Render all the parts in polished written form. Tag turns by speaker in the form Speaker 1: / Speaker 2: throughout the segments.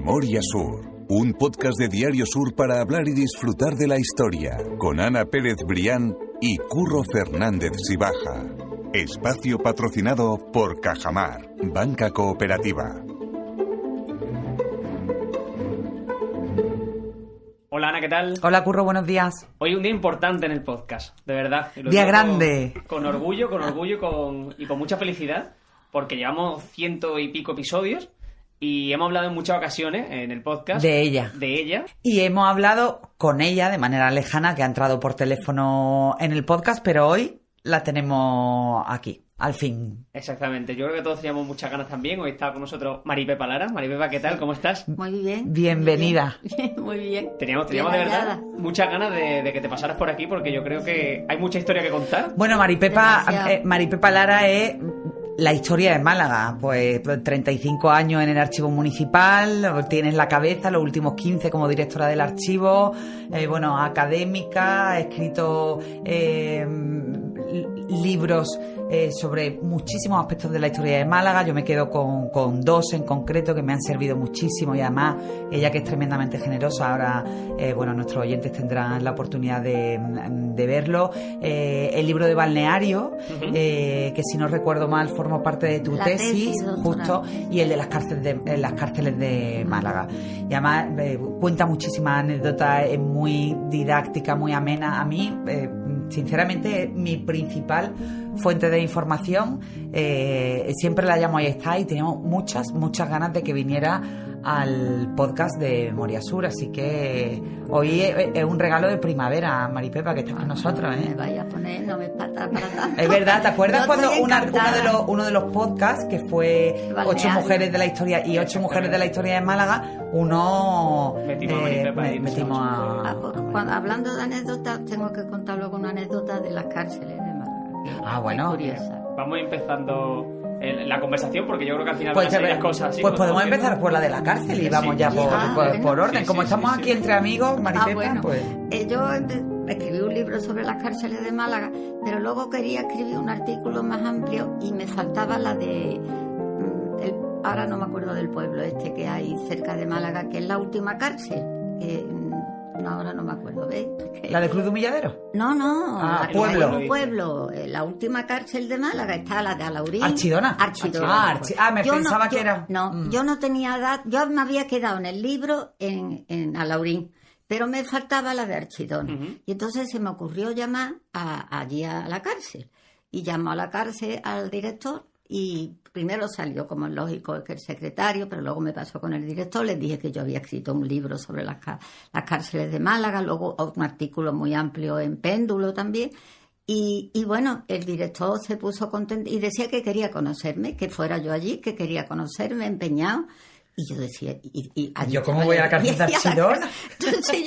Speaker 1: Memoria Sur, un podcast de Diario Sur para hablar y disfrutar de la historia, con Ana Pérez Brián y Curro Fernández Sibaja. Espacio patrocinado por Cajamar, banca cooperativa.
Speaker 2: Hola Ana, ¿qué tal?
Speaker 3: Hola Curro, buenos días.
Speaker 2: Hoy un día importante en el podcast, de verdad.
Speaker 3: Día grande.
Speaker 2: Con orgullo y con mucha felicidad, porque llevamos 100 y pico episodios y hemos hablado en muchas ocasiones en el podcast.
Speaker 3: De ella. Y hemos hablado con ella de manera lejana, que ha entrado por teléfono en el podcast, pero hoy la tenemos aquí. Al fin.
Speaker 2: Exactamente, yo creo que todos teníamos muchas ganas también. Hoy está con nosotros Maripepa Lara. Maripepa, ¿qué tal? ¿Cómo estás?
Speaker 4: Muy bien.
Speaker 3: Bienvenida.
Speaker 4: Muy bien.
Speaker 2: Teníamos de verdad muchas ganas de que te pasaras por aquí, porque yo creo que hay mucha historia que contar.
Speaker 3: Bueno, Maripepa Lara es la historia de Málaga. Pues 35 años en el archivo municipal, tienes la cabeza, los últimos 15 como directora del archivo, académica, ha escrito libros sobre muchísimos aspectos de la historia de Málaga. Yo me quedo con dos en concreto que me han servido muchísimo, y además ella, que es tremendamente generosa, ahora nuestros oyentes tendrán la oportunidad de verlo. El libro de Balneario, que si no recuerdo mal forma parte de tu tesis justo, y el de las cárceles de Málaga. Y además cuenta muchísimas anécdotas, es muy didáctica, muy amena. A mí sinceramente, mi principal fuente de información, siempre la llamo Ahí está, y teníamos muchas ganas de que viniera al podcast de Memoria Sur, así que hoy es un regalo de primavera, Maripepa, que estás con nosotros,
Speaker 4: Me vaya a poner, no me falta para tanto.
Speaker 3: Es verdad, ¿te acuerdas cuando uno de los podcasts, que fue 8 mujeres de la historia y 8 mujeres de la historia de Málaga, metimos a
Speaker 4: hablando de anécdotas, tengo que contar luego una anécdota de las cárceles de Málaga.
Speaker 3: Bueno.
Speaker 4: Curiosa.
Speaker 2: Vamos empezando la conversación, porque yo creo que al final van a ser las cosas así.
Speaker 3: Pues podemos empezar por la de la cárcel y vamos ya por orden. Como estamos aquí entre amigos, Maripepa, pues...
Speaker 4: Yo escribí un libro sobre las cárceles de Málaga, pero luego quería escribir un artículo más amplio y me faltaba la de... ahora no me acuerdo del pueblo este que hay cerca de Málaga, que es la última cárcel, ahora no me acuerdo, ¿ves?
Speaker 3: ¿La de Cruz de Humilladero?
Speaker 4: No.
Speaker 3: Pueblo.
Speaker 4: La última cárcel de Málaga está la de Alaurín.
Speaker 3: ¿Archidona? Pensaba que era...
Speaker 4: No, yo no tenía edad, yo me había quedado en el libro en Alaurín, pero me faltaba la de Archidona. Y entonces se me ocurrió llamar allí a la cárcel. Y llamó a la cárcel al director. Y primero salió, como es lógico, que el secretario, pero luego me pasó con el director, les dije que yo había escrito un libro sobre las cárceles de Málaga, luego un artículo muy amplio en Péndulo también, y bueno, el director se puso contento y decía que quería conocerme, que fuera yo allí, que quería conocerme, empeñado. Y yo decía...
Speaker 3: ¿Yo cómo voy a la cárcel de Archidona?
Speaker 4: Entonces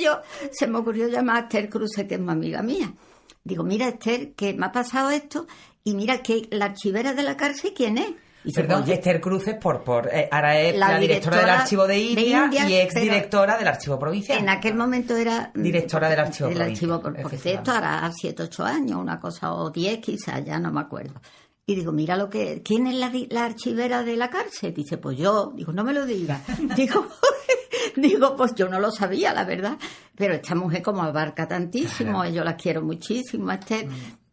Speaker 4: se me ocurrió llamar a Esther Cruces, que es una amiga mía. Digo, mira, Esther, que me ha pasado esto, y mira que la archivera de la cárcel, ¿quién es? Y
Speaker 3: perdón, Esther Cruces, ahora es la directora del archivo de India y exdirectora del archivo provincial.
Speaker 4: En aquel momento era...
Speaker 3: directora del archivo provincial.
Speaker 4: Porque esto hará 7, 8 años, una cosa, o 10 quizás, ya no me acuerdo. Y digo, mira ¿quién es la archivera de la cárcel? Dice, pues yo. Digo, no me lo digas. Digo, pues yo no lo sabía, la verdad. Pero esta mujer como abarca tantísimo, yo la quiero muchísimo.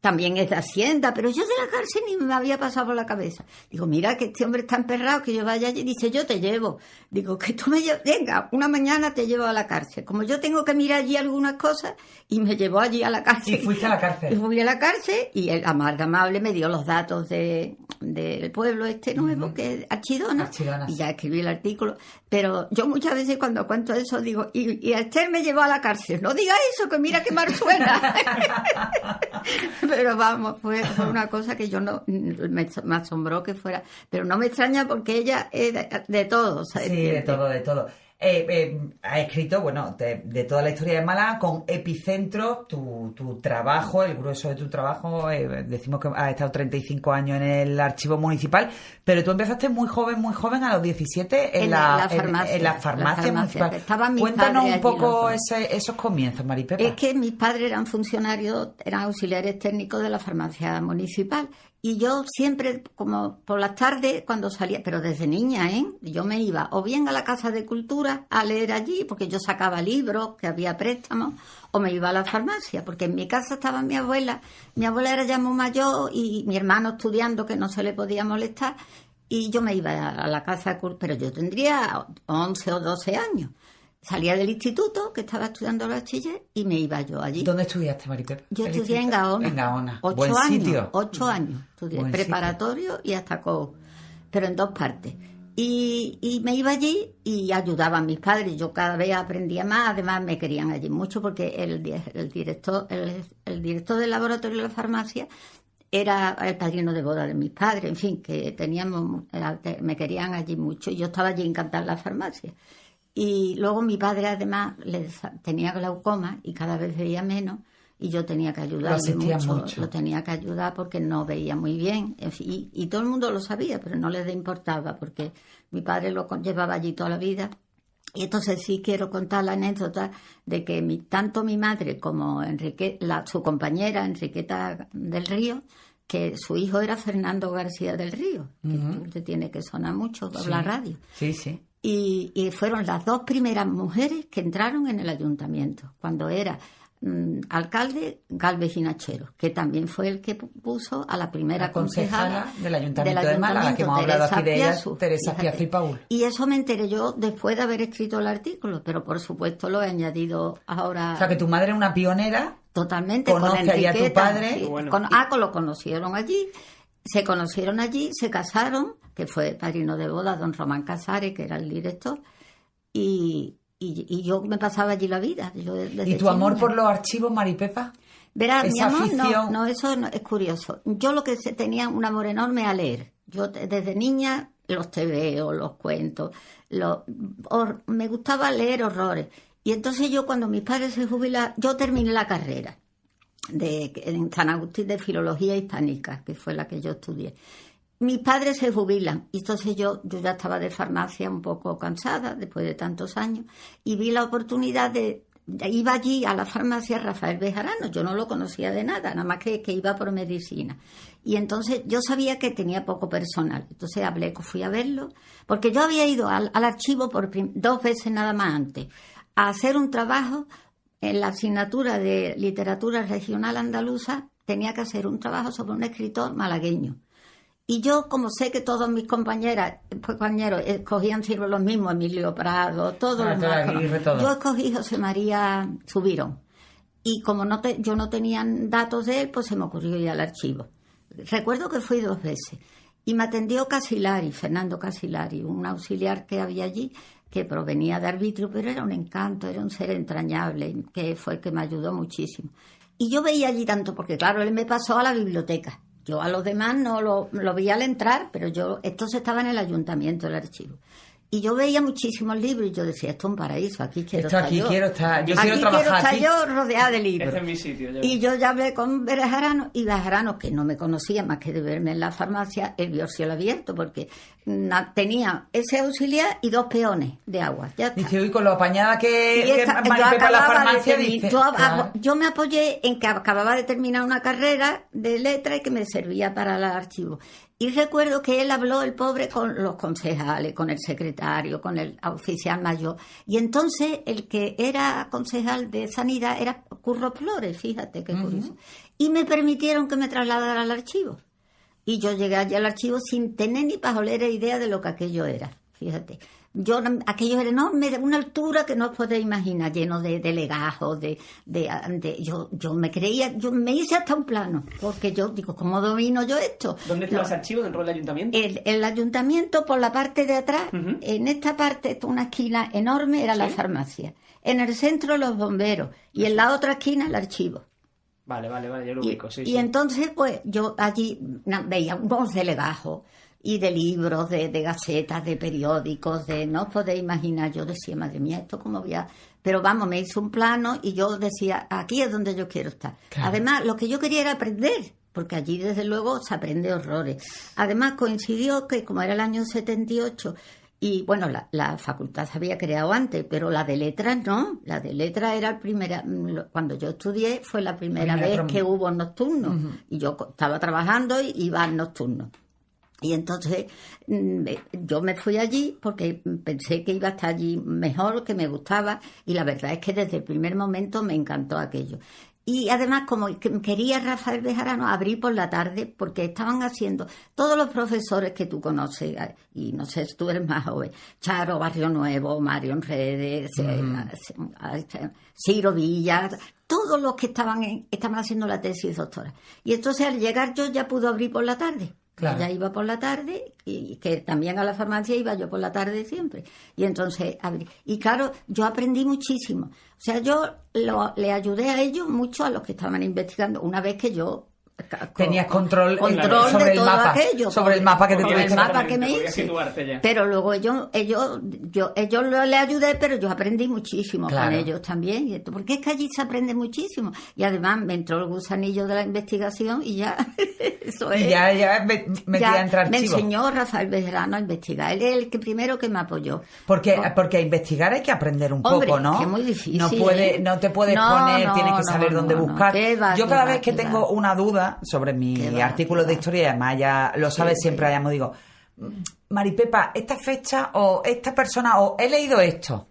Speaker 4: También es de Hacienda, pero yo de la cárcel ni me había pasado por la cabeza. Digo, mira que este hombre está emperrado, que yo vaya allí. Dice, yo te llevo. Digo, que tú me lleves, venga, una mañana te llevo a la cárcel. Como yo tengo que mirar allí algunas cosas, y me llevó allí a la cárcel.
Speaker 3: ¿Y fuiste a la cárcel?
Speaker 4: Y fui a la cárcel, y el amable me dio los datos del pueblo este nuevo, que es Archidona, y ya escribí el artículo. Pero yo muchas veces cuando cuento eso digo, y Esther me llevó a la cárcel. No diga eso, que mira qué mal suena. Pero vamos, fue una cosa que yo me asombró que fuera, pero no me extraña porque ella es de todo, ¿sabes?
Speaker 3: Sí, de todo. Ha escrito, de toda la historia de Málaga, con epicentro tu trabajo, el grueso de tu trabajo. Decimos que has estado 35 años en el archivo municipal, pero tú empezaste muy joven, a los 17, en la farmacia municipal. Cuéntanos un poco esos comienzos, Maripepa.
Speaker 4: Es que mis padres eran funcionarios, eran auxiliares técnicos de la farmacia municipal. Y yo siempre, como por las tardes, cuando salía, pero desde niña, yo me iba o bien a la Casa de Cultura a leer allí, porque yo sacaba libros, que había préstamos, o me iba a la farmacia, porque en mi casa estaba mi abuela era ya muy mayor y mi hermano estudiando, que no se le podía molestar, y yo me iba a la Casa de Cultura, pero yo tendría 11 o 12 años. Salía del instituto, que estaba estudiando el bachiller, y me iba yo allí.
Speaker 3: ¿Dónde estudiaste, Maripepa?
Speaker 4: Yo estudié en Gaona.
Speaker 3: En Gaona.
Speaker 4: 8
Speaker 3: Buen
Speaker 4: años.
Speaker 3: sitio.
Speaker 4: 8 años. Estudié
Speaker 3: Buen
Speaker 4: preparatorio y hasta COU, pero en 2 partes. Y me iba allí y ayudaba a mis padres. Yo cada vez aprendía más. Además, me querían allí mucho porque el director del laboratorio de la farmacia era el padrino de boda de mis padres. En fin, que me querían allí mucho. Y yo estaba allí encantada en la farmacia. Y luego mi padre además tenía glaucoma y cada vez veía menos y yo tenía que ayudarle mucho. Lo tenía que ayudar porque no veía muy bien. En fin, y todo el mundo lo sabía, pero no les importaba porque mi padre lo llevaba allí toda la vida. Y entonces sí quiero contar la anécdota de que tanto mi madre como su compañera Enriqueta del Río, que su hijo era Fernando García del Río, que te tiene que sonar mucho por la radio.
Speaker 3: Sí, sí.
Speaker 4: Y fueron las 2 primeras mujeres que entraron en el ayuntamiento, cuando era alcalde Gálvez y Nachero, que también fue el que puso a la primera concejala
Speaker 3: del ayuntamiento de Málaga, que hemos hablado aquí de ella, Teresa Piazza y Paul.
Speaker 4: Y eso me enteré yo después de haber escrito el artículo, pero por supuesto lo he añadido ahora.
Speaker 3: O sea, que tu madre era una pionera.
Speaker 4: Totalmente.
Speaker 3: Conoce allí a tu padre.
Speaker 4: Sí, bueno. Lo conocieron allí. Se conocieron allí, se casaron, que fue padrino de boda don Román Casares, que era el director, y yo me pasaba allí la vida.
Speaker 3: ¿Y tu amor por los archivos, Maripepa?
Speaker 4: Verás, mi amor, no, eso no, es curioso. Yo lo que tenía un amor enorme a leer. Yo desde niña los tebeos, los cuentos, me gustaba leer horrores. Y entonces yo cuando mis padres se jubilaron, yo terminé la carrera en San Agustín de Filología Hispánica, que fue la que yo estudié. Mis padres se jubilan, y entonces yo ya estaba de farmacia un poco cansada, después de tantos años, y vi la oportunidad iba allí a la farmacia Rafael Bejarano, yo no lo conocía de nada más que iba por medicina. Y entonces yo sabía que tenía poco personal, entonces fui a verlo, porque yo había ido al archivo 2 veces nada más antes, a hacer un trabajo. En la asignatura de literatura regional andaluza tenía que hacer un trabajo sobre un escritor malagueño. Y yo, como sé que todos mis compañeros escogían siempre los mismos, Emilio Prado, todos los más, yo escogí José María Subirón. Y como yo no tenía datos de él, pues se me ocurrió ir al archivo. Recuerdo que fui 2 veces. Y me atendió Fernando Casilari, un auxiliar que había allí, que provenía de Arbitrio, pero era un encanto, era un ser entrañable, que fue que me ayudó muchísimo. Y yo veía allí tanto, porque claro, él me pasó a la biblioteca. Yo a los demás no lo veía al entrar, pero esto estaba en el ayuntamiento, el archivo. Y yo veía muchísimos libros y yo decía, esto es un paraíso, aquí quiero estar yo.
Speaker 3: Quiero estar
Speaker 4: yo rodeada de libros.
Speaker 2: Este es mi sitio.
Speaker 4: Y yo ya hablé con Bejarano, y Bejarano, que no me conocía más que de verme en la farmacia, él vio el cielo abierto, porque tenía ese auxiliar y 2 peones de agua. Ya está.
Speaker 3: Dice, uy, con lo apañada que Maripepa la farmacia dice.
Speaker 4: Yo me apoyé en que acababa de terminar una carrera de letra y que me servía para el archivo. Y recuerdo que él habló, el pobre, con los concejales, con el secretario, con el oficial mayor. Y entonces el que era concejal de Sanidad era Curro Flores, fíjate qué curioso. Y me permitieron que me trasladara al archivo. Y yo llegué allí al archivo sin tener ni pajolera idea de lo que aquello era, fíjate. Aquello era enorme, de una altura que no os podéis imaginar, lleno de legajos, yo me creía, yo me hice hasta un plano, porque yo digo, ¿cómo domino yo esto?
Speaker 2: ¿Dónde están los archivos dentro del ayuntamiento?
Speaker 4: El ayuntamiento, por la parte de atrás, en esta parte, una esquina enorme, era la farmacia. En el centro, los bomberos, y en la otra esquina, el archivo.
Speaker 2: Vale, yo lo ubico, sí.
Speaker 4: Y entonces, pues, yo allí veía unos de legajos, y de libros, de gacetas, de periódicos, no os podéis imaginar. Yo decía, madre mía, esto cómo voy a... Pero vamos, me hizo un plano y yo decía, aquí es donde yo quiero estar. Claro. Además, lo que yo quería era aprender, porque allí desde luego se aprende horrores. Además, coincidió que como era el año 78 Y bueno, la facultad se había creado antes, pero la de letras no. La de letras era cuando yo estudié fue la primera vez que hubo nocturnos. Y yo estaba trabajando y iba al nocturno. Y entonces yo me fui allí porque pensé que iba a estar allí mejor, que me gustaba. Y la verdad es que desde el primer momento me encantó aquello. Y además, como quería Rafael Bejarano, abrí por la tarde porque estaban haciendo todos los profesores que tú conoces, y no sé si tú eres más joven, Charo Barrio Nuevo, Mario Enredes, Ciro Villa, todos los que estaban haciendo la tesis doctora. Y entonces al llegar yo ya pude abrir por la tarde. Claro. Ella iba por la tarde y que también a la farmacia iba yo por la tarde siempre. Y entonces abrí. Y claro, yo aprendí muchísimo. O sea, yo le ayudé a ellos mucho, a los que estaban investigando, una vez que yo...
Speaker 3: Tenías control
Speaker 4: sobre
Speaker 3: de
Speaker 4: el mapa, aquello,
Speaker 3: sobre el mapa que te tuviste.
Speaker 4: El mapa que me hice. Pero luego yo le ayudé, pero yo aprendí muchísimo con ellos también. Porque es que allí se aprende muchísimo. Y además me entró el gusanillo de la investigación y ya... Eso es.
Speaker 3: Y ya metía a entrar
Speaker 4: me enseñó Rafael Bejarano a investigar. Él es el primero que me apoyó.
Speaker 3: Porque a investigar hay que aprender un poco, ¿no?
Speaker 4: Que es muy difícil.
Speaker 3: No te puedes poner, tienes que saber dónde buscar. Yo cada vez que tengo una duda sobre mi artículo de historia, y además ya lo sabes, siempre llamo, digo, Maripepa, esta fecha o esta persona, o he leído esto,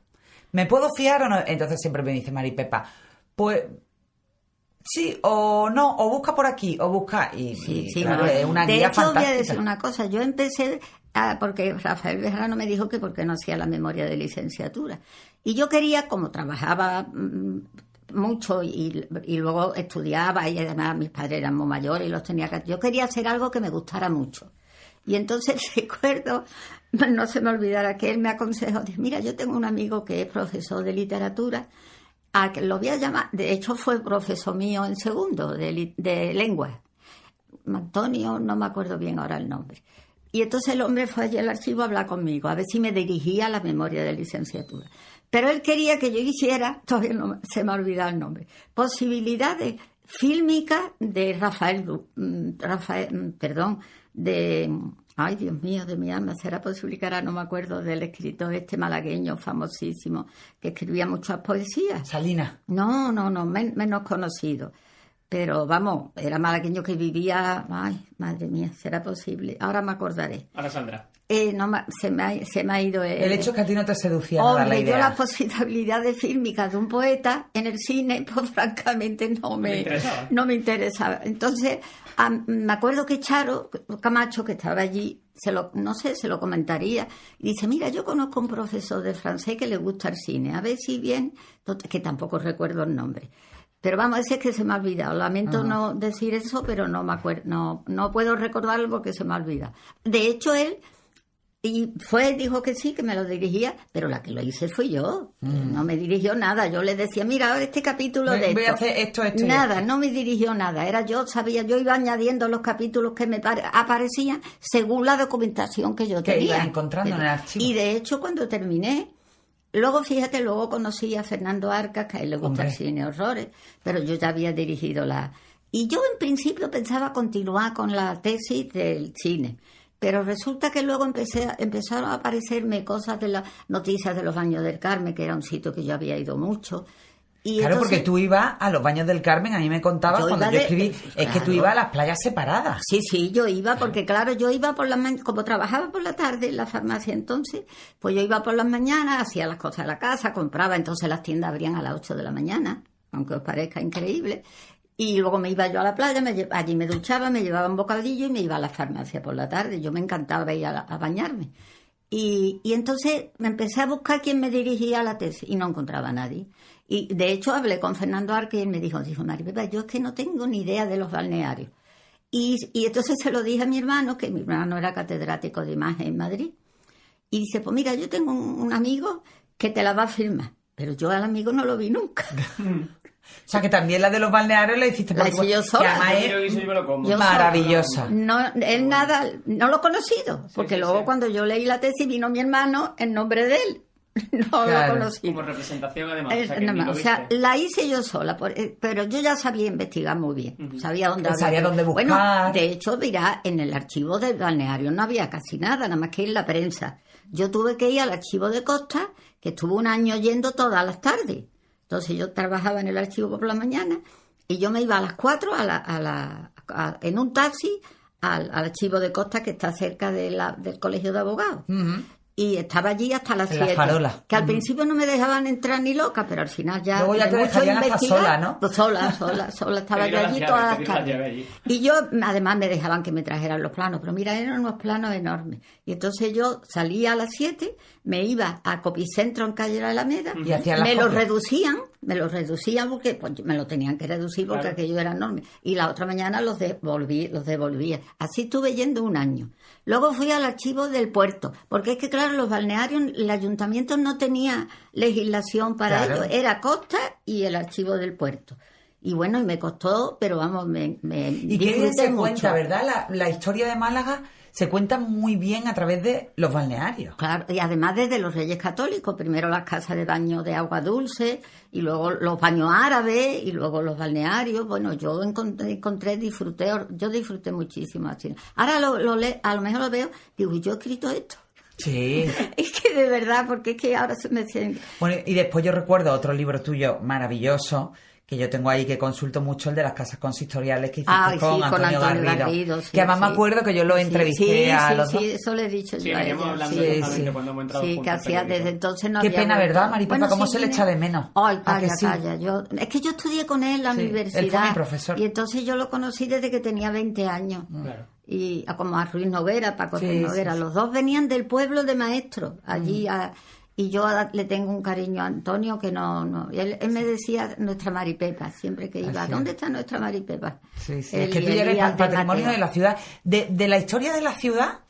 Speaker 3: ¿me puedo fiar o no? Entonces siempre me dice Maripepa, pues... sí, o no, o busca por aquí, o busca... Y claro, es una guía fantástica.
Speaker 4: Voy a decir una cosa. Yo empecé, porque Rafael Bejarano me dijo que por qué no hacía la memoria de licenciatura. Y yo quería, como trabajaba mucho y luego estudiaba, y además mis padres eran muy mayores y los tenía que... Yo quería hacer algo que me gustara mucho. Y entonces recuerdo, no se me olvidará, que él me aconsejó, dice, mira, yo tengo un amigo que es profesor de literatura, a que lo voy a llamar, de hecho fue profesor mío en segundo de lengua, Antonio, no me acuerdo bien ahora el nombre. Y entonces el hombre fue allí al archivo a hablar conmigo, a ver si me dirigía a la memoria de licenciatura. Pero él quería que yo hiciera, todavía no se me ha olvidado el nombre, posibilidades fílmicas de ay, Dios mío, de mi alma, será posible que ahora no me acuerdo del escritor malagueño famosísimo que escribía muchas poesías.
Speaker 3: Salina.
Speaker 4: No, menos conocido. Pero vamos, era malagueño que vivía... Ay, madre mía, será posible. Ahora me acordaré.
Speaker 2: Ahora Sandra.
Speaker 4: Se me ha ido...
Speaker 3: El hecho es que a ti no te seducía nada la idea.
Speaker 4: Yo las posibilidades fílmicas de un poeta en el cine, pues francamente no me interesaba. Entonces, me acuerdo que Charo Camacho, que estaba allí, se lo comentaría, y dice, mira, yo conozco un profesor de francés que le gusta el cine, a ver si bien, que tampoco recuerdo el nombre. Pero vamos, ese es que se me ha olvidado. Lamento no decir eso, pero no me acuerdo, no puedo recordarlo porque se me ha olvidado. De hecho, él dijo que sí, que me lo dirigía, pero la que lo hice fui yo. No me dirigió nada. Yo le decía, mira, ahora este capítulo de esto.
Speaker 3: Voy a hacer esto.
Speaker 4: Nada, no me dirigió nada. Era yo iba añadiendo los capítulos que me aparecían según la documentación que yo tenía.
Speaker 3: Que iba encontrando en el archivo.
Speaker 4: Y de hecho, cuando terminé, luego conocí a Fernando Arcas, que a él le gusta el cine horrores, pero yo ya había dirigido Y yo en principio pensaba continuar con la tesis del cine. Pero resulta que luego empezaron a aparecerme cosas de las noticias de los Baños del Carmen, que era un sitio que yo había ido mucho. Y
Speaker 3: claro,
Speaker 4: entonces,
Speaker 3: porque tú ibas a los Baños del Carmen, a mí me contabas cuando yo escribí, es que tú ibas a las playas separadas.
Speaker 4: Sí, yo iba, porque claro, yo iba por las mañanas, como trabajaba por la tarde en la farmacia entonces, pues yo iba por las mañanas, hacía las cosas de la casa, compraba, entonces las tiendas abrían a las 8 de la mañana, aunque os parezca increíble. Y luego me iba yo a la playa, allí me duchaba, me llevaba un bocadillo y me iba a la farmacia por la tarde. Yo me encantaba ir a bañarme. Y entonces me empecé a buscar quién me dirigía a la tesis y no encontraba a nadie. Y de hecho hablé con Fernando Arque y él me dijo, Maripepa, yo es que no tengo ni idea de los balnearios. Y entonces se lo dije a mi hermano, que mi hermano era catedrático de imagen en Madrid. Y dice, pues mira, yo tengo un amigo que te la va a firmar. Pero yo al amigo no lo vi nunca.
Speaker 3: O sea, que también la de los balnearios la hiciste por
Speaker 4: yo sola.
Speaker 3: Yo maravillosa.
Speaker 4: No, él nada, no lo he conocido, porque luego cuando yo leí la tesis vino mi hermano en nombre de él. no
Speaker 3: Claro.
Speaker 4: lo conocí.
Speaker 2: Como representación, además. O sea, que
Speaker 4: No,
Speaker 2: ni lo
Speaker 4: o sea,
Speaker 2: viste.
Speaker 4: la hice yo sola, pero yo ya sabía investigar muy bien. Sabía dónde
Speaker 3: Sabía
Speaker 4: había-
Speaker 3: dónde buscar.
Speaker 4: Bueno, de hecho, mira, en el archivo del balneario no había casi nada, nada más que en la prensa. Yo tuve que ir al archivo de Costa, que estuve un año yendo todas las tardes. Entonces yo trabajaba en el archivo por la mañana y yo me iba a las 4 en un taxi al archivo de Costa, que está cerca del colegio de abogados.
Speaker 3: Ujú.
Speaker 4: Y estaba allí hasta las
Speaker 3: En la
Speaker 4: 7.
Speaker 3: farola.
Speaker 4: Que al principio no me dejaban entrar ni loca, pero al final ya...
Speaker 3: Luego ya
Speaker 4: de
Speaker 3: te
Speaker 4: mucho
Speaker 3: dejarían hasta
Speaker 4: investigar,
Speaker 3: sola, ¿no?
Speaker 4: pues sola. Estaba
Speaker 2: Pedir
Speaker 4: yo
Speaker 2: las
Speaker 4: allí
Speaker 2: llaves,
Speaker 4: todas las
Speaker 2: pedir las
Speaker 4: tardes.
Speaker 2: llaves allí.
Speaker 4: Y yo, además, me dejaban que me trajeran los planos. Pero mira, eran unos planos enormes. Y entonces yo salía a las 7, me iba a Copicentro en calle de la Alameda,
Speaker 3: Y hacía las
Speaker 4: me los
Speaker 3: copias.
Speaker 4: reducían porque pues, me lo tenían que reducir porque
Speaker 2: Claro.
Speaker 4: aquello era enorme. Y la otra mañana los devolvía. Así estuve yendo un año. Luego fui al archivo del puerto, porque es que, claro, los balnearios, el ayuntamiento no tenía legislación para
Speaker 3: Claro.
Speaker 4: ello. Era Costa y el archivo del puerto. Y bueno, y me costó, pero vamos, me
Speaker 3: Y qué bien
Speaker 4: disfruté
Speaker 3: se
Speaker 4: mucho.
Speaker 3: cuenta, ¿verdad? La historia de Málaga se cuenta muy bien a través de los balnearios.
Speaker 4: Claro, y además desde los Reyes Católicos, primero las casas de baño de agua dulce, y luego los baños árabes, y luego los balnearios. Bueno, yo yo disfruté muchísimo así. Ahora a lo mejor lo veo, digo, ¿y yo he escrito esto?
Speaker 3: Sí.
Speaker 4: Es que de verdad, porque es que ahora se me siente...
Speaker 3: Bueno, y después yo recuerdo otro libro tuyo maravilloso que yo tengo ahí, que consulto mucho, el de las casas consistoriales que hiciste
Speaker 4: Ay,
Speaker 3: con
Speaker 4: sí, con
Speaker 3: Antonio
Speaker 4: Antonio
Speaker 3: Garrido.
Speaker 4: Garrido, sí,
Speaker 3: que además me
Speaker 4: sí.
Speaker 3: acuerdo que yo lo entrevisté
Speaker 4: Sí,
Speaker 3: a
Speaker 4: sí,
Speaker 3: los
Speaker 4: sí,
Speaker 3: dos.
Speaker 4: eso le he dicho
Speaker 2: Sí,
Speaker 4: yo a
Speaker 2: veníamos
Speaker 4: ella.
Speaker 2: hablando
Speaker 4: Sí,
Speaker 2: de
Speaker 3: sí.
Speaker 2: Javier cuando hemos entrado
Speaker 4: Sí,
Speaker 2: juntos
Speaker 4: que
Speaker 2: al
Speaker 4: hacía
Speaker 2: periódico.
Speaker 4: desde entonces no
Speaker 3: Qué
Speaker 4: había
Speaker 3: pena,
Speaker 4: vuelto.
Speaker 3: ¿verdad, Maripapa? ¿Cómo se le
Speaker 4: vine-
Speaker 3: echa de menos?
Speaker 4: Ay,
Speaker 3: ¿A que
Speaker 4: calla,
Speaker 3: sí?
Speaker 4: calla. Es que yo estudié con él en la
Speaker 3: Sí, él fue
Speaker 4: universidad.
Speaker 3: mi profesor.
Speaker 4: Y entonces yo lo conocí desde que tenía 20 años.
Speaker 2: Claro.
Speaker 4: Y como a Ruiz Noguera, Paco
Speaker 3: Sí,
Speaker 4: Ruiz
Speaker 3: sí,
Speaker 4: Noguera.
Speaker 3: sí.
Speaker 4: Los dos venían del pueblo de Maestro, allí y yo le tengo un cariño a Antonio que no. Y él me decía nuestra Maripepa, siempre que iba,
Speaker 3: Así es.
Speaker 4: ¿dónde está nuestra Maripepa?
Speaker 3: Sí, sí.
Speaker 4: Él
Speaker 3: Es que
Speaker 4: y
Speaker 3: tú ya eres
Speaker 4: Elías de
Speaker 3: patrimonio
Speaker 4: Mateo.
Speaker 3: de la ciudad. De la historia de la ciudad,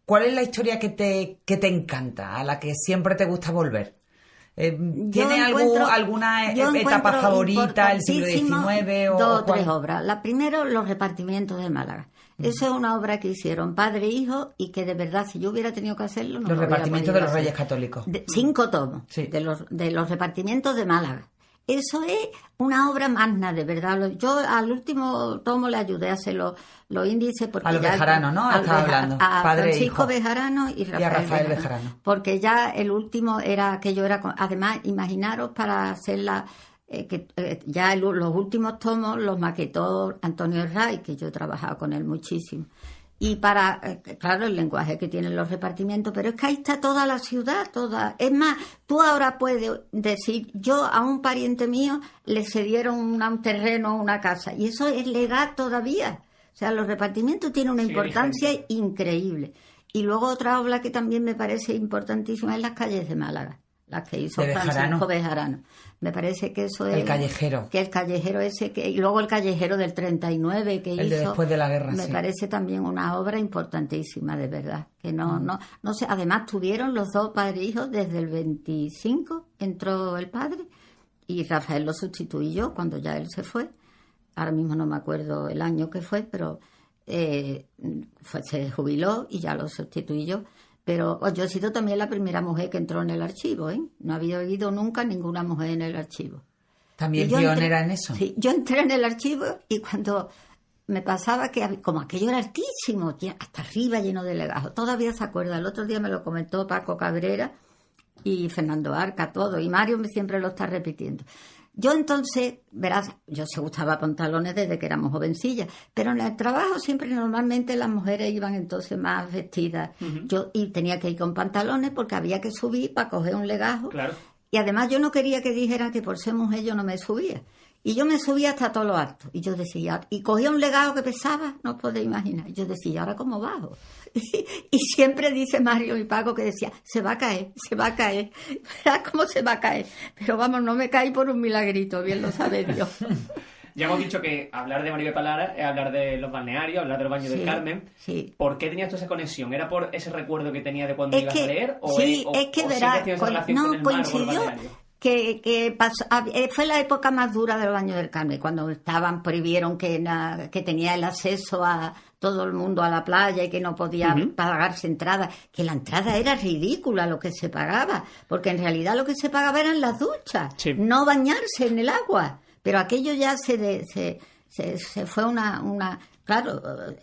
Speaker 3: ¿cuál es la historia que te encanta, a la que siempre te gusta volver? ¿Tiene alguna
Speaker 4: yo
Speaker 3: etapa
Speaker 4: encuentro
Speaker 3: favorita, el siglo
Speaker 4: importantísimo
Speaker 3: XIX o
Speaker 4: dos o
Speaker 3: cuál?
Speaker 4: tres obras. La primera, los repartimientos de Málaga. Esa es una obra que hicieron padre e hijo y que de verdad, si yo hubiera tenido que hacerlo, no
Speaker 3: Los
Speaker 4: lo hubiera
Speaker 3: repartimientos de
Speaker 4: podido
Speaker 3: los
Speaker 4: hacer.
Speaker 3: Reyes Católicos.
Speaker 4: 5 tomos
Speaker 3: Sí.
Speaker 4: de los repartimientos de Málaga. Eso es una obra magna, de verdad. Yo al último tomo le ayudé a hacer los índices. Porque
Speaker 3: A los
Speaker 4: ya-
Speaker 3: Bejarano, ¿no? Estaba hablando.
Speaker 4: A
Speaker 3: Padre e
Speaker 4: Francisco
Speaker 3: hijo.
Speaker 4: Bejarano y
Speaker 3: a Rafael Bejarano.
Speaker 4: Porque ya el último era que yo era... Además, imaginaros para hacer los últimos tomos los maquetó Antonio Herray, que yo he trabajado con él muchísimo. Y claro, el lenguaje que tienen los repartimientos, pero es que ahí está toda la ciudad, toda. Es más, tú ahora puedes decir, yo a un pariente mío le cedieron un terreno, una casa, y eso es legal todavía. O sea, los repartimientos tienen una
Speaker 2: Sigue
Speaker 4: importancia
Speaker 2: vigente.
Speaker 4: increíble. Y luego otra obra que también me parece importantísima es las calles de Málaga, las que hizo
Speaker 3: De Bejarano.
Speaker 4: Francisco Bejarano. Me parece que eso es...
Speaker 3: El callejero.
Speaker 4: Que el callejero ese, y luego el callejero del 39 que hizo...
Speaker 3: El de después de la guerra,
Speaker 4: Me
Speaker 3: sí.
Speaker 4: parece también una obra importantísima, de verdad. Que no sé, además tuvieron los dos padres e hijos desde el 25, entró el padre, y Rafael lo sustituí yo cuando ya él se fue. Ahora mismo no me acuerdo el año que fue, pero se jubiló y ya lo sustituí yo. Pero yo he sido también la primera mujer que entró en el archivo, ¿eh? No había habido nunca ninguna mujer en el archivo.
Speaker 3: También
Speaker 4: Y yo
Speaker 3: pionera
Speaker 4: entré-
Speaker 3: en eso.
Speaker 4: Sí, yo entré en el archivo y cuando me pasaba que, como aquello era altísimo, hasta arriba lleno de legajos, todavía se acuerda. El otro día me lo comentó Paco Cabrera y Fernando Arca, todo, y Mario siempre lo está repitiendo. Yo entonces, verás, yo se usaba pantalones desde que éramos jovencillas, pero en el trabajo siempre normalmente las mujeres iban entonces más vestidas. Y tenía que ir con pantalones porque había que subir para coger un legajo.
Speaker 2: Claro.
Speaker 4: Y además yo no quería que dijeran que por ser mujer yo no me subía. Y yo me subía hasta todo lo alto. Y yo decía, y cogía un legajo que pesaba, no os podéis imaginar. Y yo decía, ¿y ahora cómo bajo? Y siempre dice Mario y Paco que decía, se va a caer, se va a caer. Verás cómo se va a caer. Pero vamos, no me caí por un milagrito, bien lo sabe Dios.
Speaker 2: Ya hemos dicho que hablar de Maripepa Lara es hablar de los balnearios, hablar del baño del
Speaker 4: Sí,
Speaker 2: Carmen.
Speaker 4: sí.
Speaker 2: ¿Por qué tenías tú esa conexión? ¿Era por ese recuerdo que tenía de cuando
Speaker 4: Es
Speaker 2: ibas
Speaker 4: que,
Speaker 2: a leer? ¿O
Speaker 4: sí,
Speaker 2: o-
Speaker 4: es que
Speaker 2: o
Speaker 4: verás,
Speaker 2: siempre tienes esa relación con el mar o el
Speaker 4: coincidió
Speaker 2: balneario?
Speaker 4: que pasó, fue la época más dura del Baño del Carmen, cuando prohibieron que tenía el acceso todo el mundo a la playa y que no podía pagarse entrada, que la entrada era ridícula lo que se pagaba, porque en realidad lo que se pagaba eran las duchas, no bañarse en el agua. Pero aquello ya se fue una... Claro,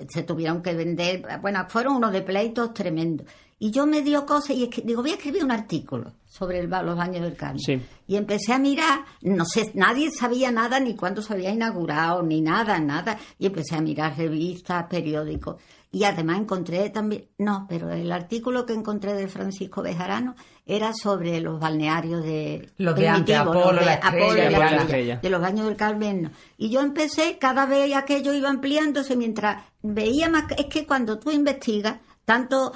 Speaker 4: se tuvieron que vender... Bueno, fueron unos de pleitos tremendos. Y yo me dio cosas y digo, voy a escribir un artículo sobre los baños del Carmen. Sí. Y empecé a mirar, no sé, nadie sabía nada, ni cuándo se había inaugurado, ni nada. Y empecé a mirar revistas, periódicos. Y además encontré también... No, pero el artículo que encontré de Francisco Bejarano era sobre los balnearios de...
Speaker 3: Los de antes, Apolo, la Estrella.
Speaker 4: De los baños del Carmen, no. Y yo empecé, cada vez aquello iba ampliándose mientras veía más... Es que cuando tú investigas, tanto...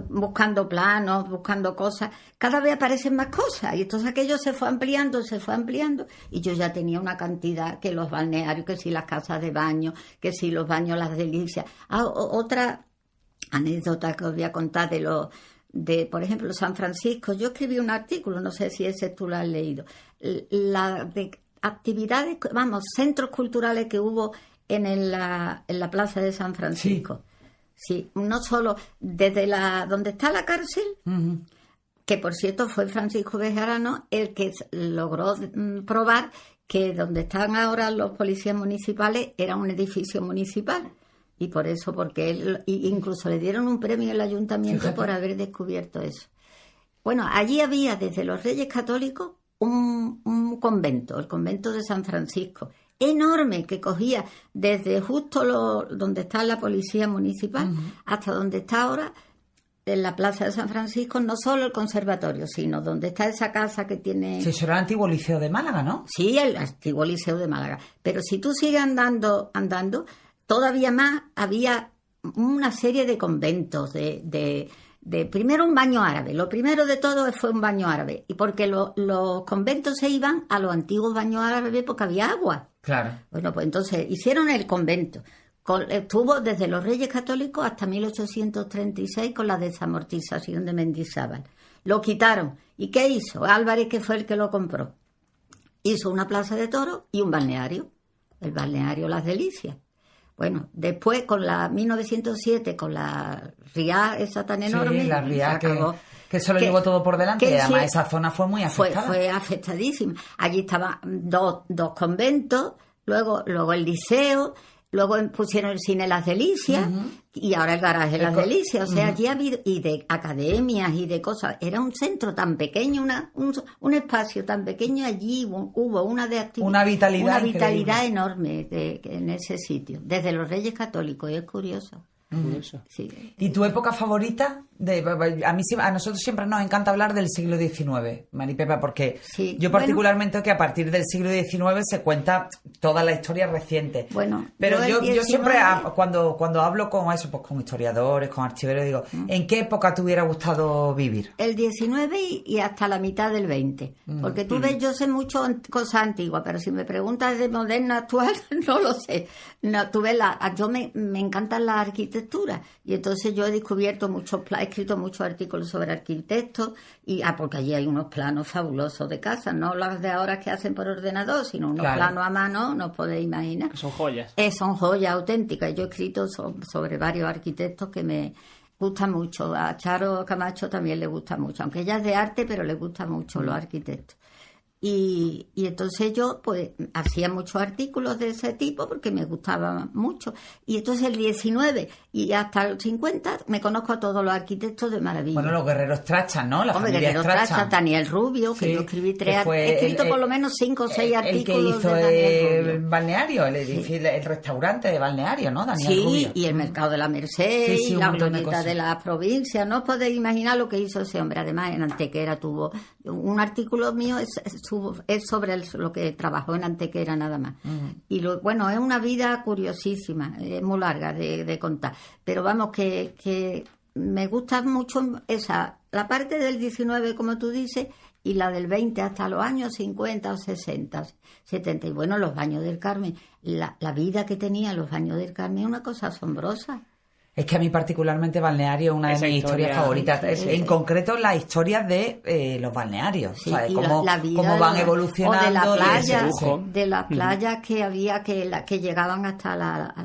Speaker 4: buscando planos, buscando cosas, cada vez aparecen más cosas y entonces aquello se fue ampliando y yo ya tenía una cantidad, que los balnearios, que si las casas de baño, que si los baños Las Delicias. Otra anécdota que os voy a contar de por ejemplo San Francisco. Yo escribí un artículo, no sé si ese tú lo has leído, de actividades, centros culturales que hubo en la plaza de San Francisco. Sí, no solo desde donde está la cárcel, que por cierto fue Francisco Bejarano el que logró probar que donde están ahora los policías municipales era un edificio municipal. Y por eso, porque él, incluso le dieron un premio al ayuntamiento por haber descubierto eso. Bueno, allí había desde los Reyes Católicos un convento, el convento de San Francisco, enorme, que cogía desde justo donde está la policía municipal hasta donde está ahora en la plaza de San Francisco, no solo el conservatorio, sino donde está esa casa que tiene...
Speaker 3: Sí, eso era el antiguo Liceo de Málaga, ¿no?
Speaker 4: Sí, el antiguo Liceo de Málaga. Pero si tú sigues andando, todavía más había una serie de conventos, de primero un baño árabe. Lo primero de todo fue un baño árabe. Y porque los conventos se iban a los antiguos baños árabes porque había agua.
Speaker 3: Claro.
Speaker 4: Bueno, pues entonces hicieron el convento. Estuvo desde los Reyes Católicos hasta 1836 con la desamortización de Mendizábal. Lo quitaron. ¿Y qué hizo? Álvarez, que fue el que lo compró. Hizo una plaza de toros y un balneario. El balneario Las Delicias. Bueno, después con la 1907, con la Riá esa tan enorme,
Speaker 3: la Riá que se lo llevó todo por delante, y además esa zona fue muy afectada.
Speaker 4: Fue afectadísima. Allí estaban dos conventos, luego el liceo, luego pusieron el cine Las Delicias y ahora el garaje Las Delicias. O sea, allí ha habido, y de academias y de cosas. Era un centro tan pequeño, un espacio tan pequeño, allí hubo una vitalidad enorme en ese sitio, desde los Reyes Católicos, y es curioso. Sí.
Speaker 3: ¿Y tu época favorita? A nosotros siempre nos encanta hablar del siglo XIX, Maripepa, porque yo particularmente que a partir del siglo XIX se cuenta toda la historia reciente.
Speaker 4: Bueno,
Speaker 3: pero yo siempre cuando hablo con eso, pues con historiadores, con archiveros, digo, ¿en qué época te hubiera gustado vivir?
Speaker 4: El 19 y hasta la mitad del 20. Porque tú ves, yo sé mucho cosas antiguas, pero si me preguntas de moderno actual, no lo sé. No, tú ves, yo me encantan las arquitecturas, y entonces yo he descubierto he escrito muchos artículos sobre arquitectos, porque allí hay unos planos fabulosos de casas, no las de ahora que hacen por ordenador, sino unos planos a mano, no os podéis imaginar.
Speaker 2: Son joyas.
Speaker 4: Son joyas auténticas. Yo he escrito sobre varios arquitectos que me gustan mucho. A Charo Camacho también le gusta mucho, aunque ella es de arte, pero le gustan mucho los arquitectos. Y entonces yo pues hacía muchos artículos de ese tipo porque me gustaba mucho. Y entonces el 19 y hasta el 50 me conozco a todos los arquitectos de maravilla.
Speaker 3: Bueno, los Guerreros Strachan, ¿no? La familia
Speaker 4: Guerreros Strachan, Daniel Rubio, que yo escribí he escrito por lo menos 5 o 6 artículos
Speaker 3: de Daniel Rubio. El balneario, el edificio, el restaurante de balneario, ¿no? Daniel Rubio.
Speaker 4: Y el Mercado de la Merced, y la glorieta de las provincias. No os podéis imaginar lo que hizo ese hombre. Además, en Antequera tuvo un artículo mío, es sobre lo que trabajó en Antequera nada más. Y es una vida curiosísima, es muy larga de contar. Pero vamos, que me gusta mucho la parte del 19, como tú dices, y la del 20 hasta los años 50 o 60, 70. Y bueno, los Baños del Carmen, la vida que tenían los Baños del Carmen es una cosa asombrosa.
Speaker 3: Es que a mí particularmente balneario es una de mis historias favoritas. En concreto, las historias de los balnearios.
Speaker 4: Sí,
Speaker 3: ¿sabes?
Speaker 4: Cómo
Speaker 3: van evolucionando.
Speaker 4: O de las playas que había que llegaban hasta la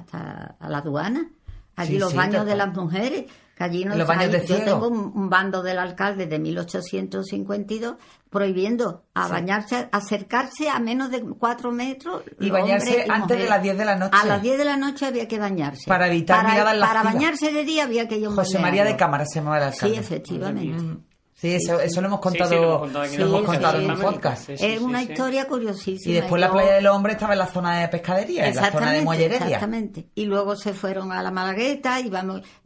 Speaker 4: aduana. Allí
Speaker 3: Sí,
Speaker 4: los
Speaker 3: sí,
Speaker 4: baños de
Speaker 3: total.
Speaker 4: las mujeres, que allí no
Speaker 3: Los baños de
Speaker 4: yo
Speaker 3: cielo.
Speaker 4: tengo un bando del alcalde de 1852 prohibiendo bañarse, acercarse a menos de 4 metros.
Speaker 3: Y
Speaker 4: los
Speaker 3: bañarse
Speaker 4: hombres y
Speaker 3: antes de
Speaker 4: mujeres.
Speaker 3: las 10 de la noche.
Speaker 4: A las 10 de la noche había que bañarse.
Speaker 3: Para evitar miradas lascivas.
Speaker 4: Para bañarse de día había que ir a un
Speaker 3: José María de
Speaker 4: balneario.
Speaker 3: Cámara se llamaba el alcalde.
Speaker 4: Sí, efectivamente.
Speaker 3: Sí, eso lo hemos contado,
Speaker 2: Sí, lo hemos contado aquí
Speaker 3: lo hemos contado en un
Speaker 2: sí.
Speaker 3: podcast.
Speaker 2: Sí, sí,
Speaker 4: Es una
Speaker 2: sí.
Speaker 4: historia curiosísima.
Speaker 3: Y después la
Speaker 4: Yo-
Speaker 3: playa de los hombres estaba en la zona de pescadería, en la zona de Molleredia.
Speaker 4: Exactamente. Y luego se fueron a la Malagueta y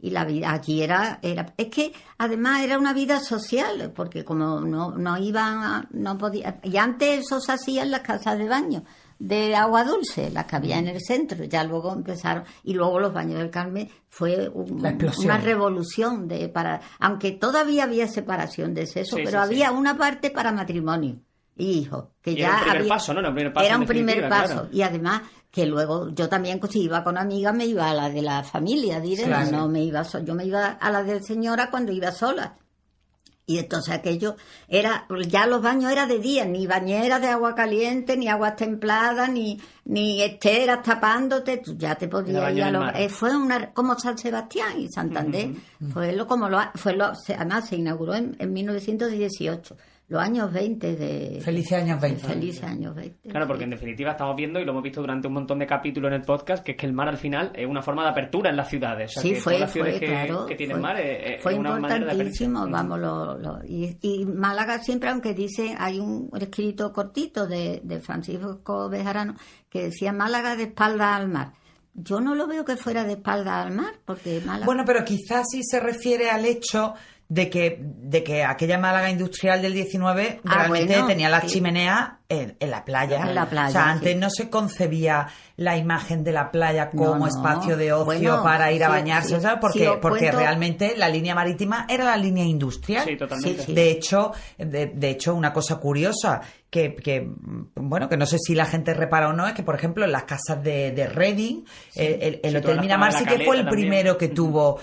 Speaker 4: la vida aquí era es que además era una vida social, porque como no iban, no podía, y antes eso se hacía en las casas de baño de agua dulce, las que había en el centro, ya luego empezaron, y luego los baños del Carmen fue
Speaker 3: La explosión.
Speaker 4: una revolución aunque todavía había separación de sexo,
Speaker 2: Sí,
Speaker 4: pero
Speaker 2: sí,
Speaker 4: había
Speaker 2: sí.
Speaker 4: una parte para matrimonio y hijos, que
Speaker 2: Y
Speaker 4: ya
Speaker 2: era un primer
Speaker 4: había-
Speaker 2: paso, ¿no? Era un primer paso,
Speaker 4: era
Speaker 2: en
Speaker 4: un primer
Speaker 2: definitiva,
Speaker 4: paso.
Speaker 2: claro.
Speaker 4: Y además que luego yo también, si iba con amigas, me iba a la de la familia, diré,
Speaker 3: Claro.
Speaker 4: no me iba yo me iba a la de señora cuando iba sola. Y entonces aquello era, ya los baños era de día, ni bañeras de agua caliente, ni aguas templadas, ni esteras tapándote, tú ya te
Speaker 2: Era
Speaker 4: podías
Speaker 2: baño
Speaker 4: ir
Speaker 2: en
Speaker 4: a
Speaker 2: el
Speaker 4: los,
Speaker 2: mar.
Speaker 4: fue como San Sebastián y Santander, además se inauguró en 1918, los años 20 de...
Speaker 3: Felices años 20.
Speaker 4: Felices años 20.
Speaker 2: Claro, porque en definitiva estamos viendo, y lo hemos visto durante un montón de capítulos en el podcast, que es que el mar al final es una forma de apertura en las ciudades. O sea,
Speaker 4: Sí,
Speaker 2: que
Speaker 4: fue,
Speaker 2: todas las ciudades
Speaker 4: claro.
Speaker 2: que tienen
Speaker 4: fue,
Speaker 2: mar es
Speaker 4: fue
Speaker 2: una manera de apertura.
Speaker 4: importantísimo, vamos, y Málaga siempre, aunque dice, hay un escrito cortito de Francisco Bejarano que decía Málaga de espalda al mar. Yo no lo veo que fuera de espalda al mar, porque Málaga...
Speaker 3: Bueno, pero quizás sí se refiere al hecho de que aquella Málaga industrial del 19 realmente
Speaker 4: bueno,
Speaker 3: tenía las
Speaker 4: sí.
Speaker 3: chimeneas en la playa.
Speaker 4: En la playa,
Speaker 3: O sea,
Speaker 4: sí.
Speaker 3: antes no se concebía la imagen de la playa como
Speaker 4: No.
Speaker 3: espacio de ocio
Speaker 4: Bueno,
Speaker 3: para ir a
Speaker 4: sí,
Speaker 3: bañarse,
Speaker 4: sí.
Speaker 3: ¿sabes?
Speaker 4: Sí, os
Speaker 3: Porque
Speaker 4: cuento-
Speaker 3: realmente la línea marítima era la línea industrial.
Speaker 2: Sí, totalmente.
Speaker 4: Sí, sí.
Speaker 3: De hecho, una cosa curiosa que bueno, que no sé si la gente repara o no, es que, por ejemplo, en las casas de Reading, el
Speaker 2: Sí, toda
Speaker 3: Hotel
Speaker 2: la
Speaker 3: Miramar
Speaker 2: zona de
Speaker 3: sí
Speaker 2: la
Speaker 3: que fue el
Speaker 2: Caleta también.
Speaker 3: primero que tuvo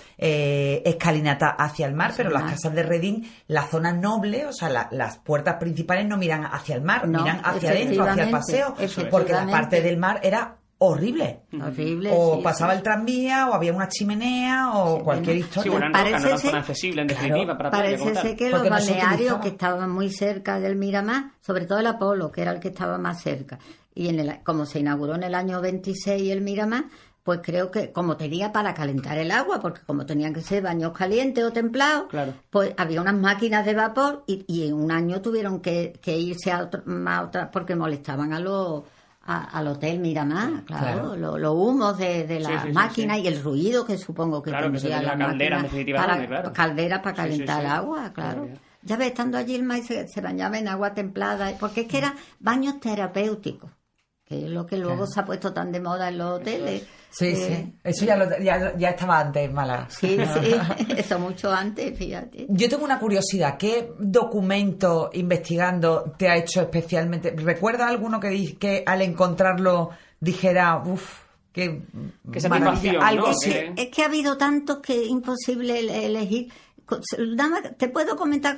Speaker 3: escalinata hacia el mar,
Speaker 4: Hacia
Speaker 3: pero
Speaker 4: el
Speaker 3: las
Speaker 4: mar.
Speaker 3: casas de Reading, la zona noble, o sea, las puertas principales no miran hacia el mar,
Speaker 4: No,
Speaker 3: miran hacia adentro, hacia el paseo,
Speaker 4: efectivamente.
Speaker 3: porque la parte del mar era horrible.
Speaker 4: Horrible,
Speaker 3: O
Speaker 4: sí,
Speaker 3: pasaba
Speaker 4: sí.
Speaker 3: el tranvía, o había una chimenea, o
Speaker 4: Sí,
Speaker 3: cualquier
Speaker 4: bueno.
Speaker 3: historia.
Speaker 2: Sí, bueno, no,
Speaker 4: Parece
Speaker 2: no era
Speaker 4: ser-
Speaker 2: zona accesible en
Speaker 3: Claro,
Speaker 2: definitiva para playa como
Speaker 4: Parece
Speaker 2: tal.
Speaker 4: ser que
Speaker 3: Porque
Speaker 4: los
Speaker 3: no se
Speaker 4: balnearios
Speaker 3: utilizaba.
Speaker 4: que estaban muy cerca del Miramar, sobre todo el Apolo, que era el que estaba más cerca, y como se inauguró en el año 26 el Miramar, pues creo que como tenía para calentar el agua, porque como tenían que ser baños calientes o templados,
Speaker 2: Claro.
Speaker 4: pues había unas máquinas de vapor y en un año tuvieron que irse a otra porque molestaban al Hotel Miramar, claro,
Speaker 3: Claro.
Speaker 4: los humos de las
Speaker 2: Sí, sí,
Speaker 4: máquinas
Speaker 2: sí.
Speaker 4: y el ruido que supongo que
Speaker 2: Claro, que se
Speaker 4: tendría
Speaker 2: tenía
Speaker 4: la
Speaker 2: caldera, en
Speaker 4: máquina
Speaker 2: definitiva,
Speaker 4: para,
Speaker 2: grande, claro.
Speaker 4: calderas para
Speaker 2: Sí, sí,
Speaker 4: calentar
Speaker 2: sí.
Speaker 4: agua, claro.
Speaker 2: Claro.
Speaker 4: Ya ves, estando allí el maíz se bañaba en agua templada, porque es que eran baños terapéuticos, que es lo que luego se ha puesto tan de moda en los hoteles.
Speaker 3: Sí, sí. Eso ya estaba antes en Málaga.
Speaker 4: Sí, sí, eso mucho antes, fíjate.
Speaker 3: Yo tengo una curiosidad. ¿Qué documento investigando te ha hecho especialmente? ¿Recuerdas alguno que al encontrarlo dijera, uff, qué
Speaker 2: Qué
Speaker 3: maravilla?
Speaker 2: satisfacción,
Speaker 3: Algo
Speaker 2: ¿no?
Speaker 3: así.
Speaker 2: Que-
Speaker 4: Es que ha habido tantos que es imposible elegir. Nada más te puedo comentar,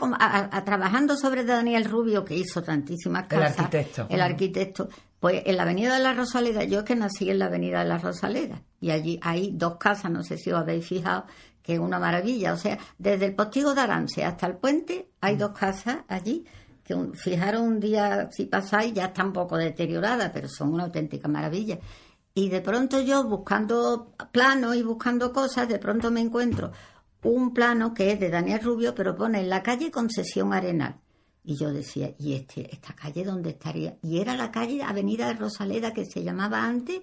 Speaker 4: trabajando sobre Daniel Rubio, que hizo tantísimas
Speaker 3: El
Speaker 4: casas.
Speaker 3: arquitecto.
Speaker 4: El arquitecto. Pues en la Avenida de la Rosaleda, yo es que nací en la Avenida de la Rosaleda, y allí hay 2 casas, no sé si os habéis fijado, que es una maravilla. O sea, desde el Postigo de Arance hasta el puente hay 2 casas allí, que fijaros un día, si pasáis, ya están un poco deterioradas, pero son una auténtica maravilla. Y de pronto yo, buscando planos y buscando cosas, de pronto me encuentro un plano que es de Daniel Rubio, pero pone en la calle Concesión Arenal. Y yo decía, ¿y esta calle dónde estaría? Y era la calle Avenida de Rosaleda, que se llamaba antes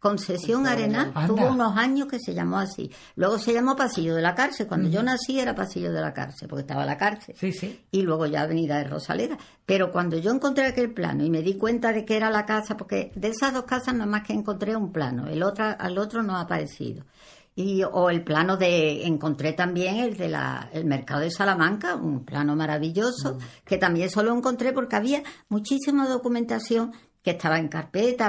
Speaker 4: Concesión Arenal.
Speaker 3: Anda.
Speaker 4: Tuvo unos años que se llamó así. Luego se llamó Pasillo de la Cárcel. Cuando yo nací era Pasillo de la Cárcel, porque estaba la cárcel.
Speaker 3: Sí, sí.
Speaker 4: Y luego ya Avenida de Rosaleda. Pero cuando yo encontré aquel plano y me di cuenta de que era la casa, porque de esas 2 casas nada más que encontré un plano, al otro no ha aparecido. O el plano encontré también el mercado de Salamanca, un plano maravilloso, que también solo encontré porque había muchísima documentación que estaba en carpeta,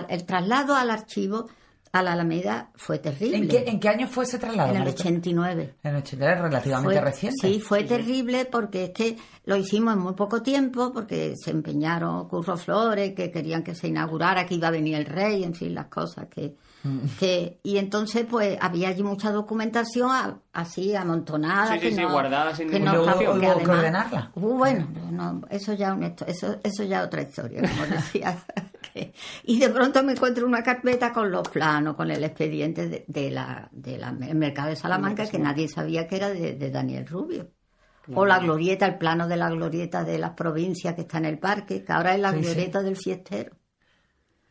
Speaker 4: el traslado al archivo a la Alameda fue terrible.
Speaker 3: ¿En qué año fue ese traslado?
Speaker 4: En el 89.
Speaker 3: En el 89, relativamente reciente.
Speaker 4: Sí, fue terrible porque es que lo hicimos en muy poco tiempo, porque se empeñaron Curro Flores, que querían que se inaugurara, que iba a venir el rey, en fin, las cosas y entonces pues había allí mucha documentación así amontonada
Speaker 2: guardada sin ningún
Speaker 3: espacio. ¿Hubo que ordenarla?
Speaker 4: Bueno, eso ya otra historia, como decía. Y de pronto me encuentro una carpeta con los planos, con el expediente del mercado de Salamanca, que nadie sabía que era de Daniel Rubio. O la glorieta, el plano de la glorieta de las provincias que está en el parque, que ahora es la glorieta del Fiestero.